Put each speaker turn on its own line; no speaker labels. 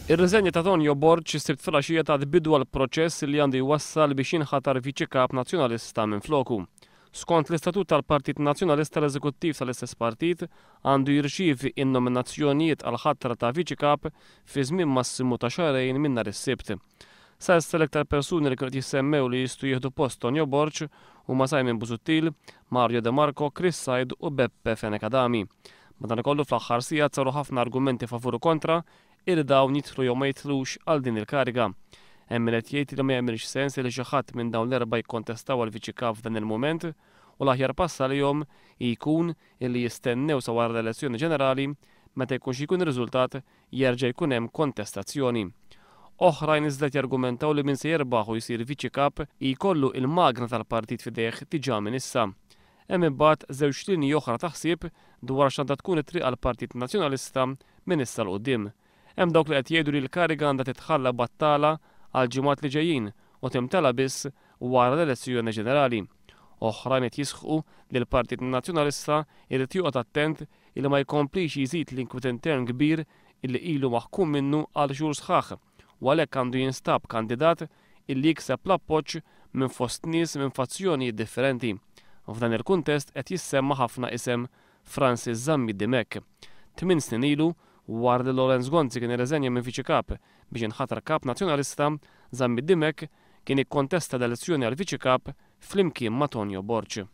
Ir-riżenja ta' Tonio Borg sibt fil-għaxija ta' bidu għal proċess li għandu jwassal biex jinħatar Viċi Kap Nazzjonalista minn floku. Skont l-istatut tal-Partit Nazzjonalista l-eżekuttiv tal-istess partit għandu jirċievi in-nominazzjonijiet għal ħatra ta' Viċi Kap fi żmien massimu ta' xahrejn minn nhar is-sibt. Sa issa l-iktar persuni li kienu jissemmew li jistgħu jieħdu post Tonio Borg huma Simon Busuttil, Mario De Marco, Chris Said u Beppe Fenekadami. Madankollu fl-aħħar sigħat saru ħafna argumenti favur u kontra il dawn jidħlu jew ma jidħlux għal din il-kariga. Hemm qed jgħid li ma jagħmilx sens li xi ħadd minn dawn l-erba' jikkontestaw għal Viċi Kap f'dan il-mument u l-aħjar passa lihom jkun illi jistennew sa wara l-elezzjoni ġenerali meta jkun xi jkun ir-riżultat jerġa' jkun hemm kontestazzjoni. Oħrajn iżda jargumentaw li min se jerbaħ u jsir Viċi Kap jkollu il-magna tal-Partit f'idejh diġà minn issa. Hemm imbagħad żewġ linji oħra ta' ħsieb dwar x'għandha tkun it-triq għall-Partit Nazzjonalista minn issa l quddiem. Hemm dawk li qed jgħidu li l-kariga għandha titħalla battala għal ġimgħat li ġejjin u timtela biss wara l-elezzjoni ġenerali. Oħrajn qed jisħqu li l-Partit Nazzjonalista jrid joqgħod attent illi ma jkomplix jiżid l-inkwiet intern kbir illi ilu maħkum minnu għal xhur sħaħ u għalhekk għandu jinstab kandidat illi jikseb l-appoġġ minn fost nies minn fazzjonijiet differenti. F'dan il-kuntest qed jissemma ħafna isem Francis Zammit Dimech. 8 snin ilu wara li Lorenz Gonzi kien irreżenja minn Viċi Kap biex inħatar Kap Nazzjonalista, Zammit Dimech kien ikkontesta l-elezzjoni għal Viċi Kap flimkien ma' Tonio Borg.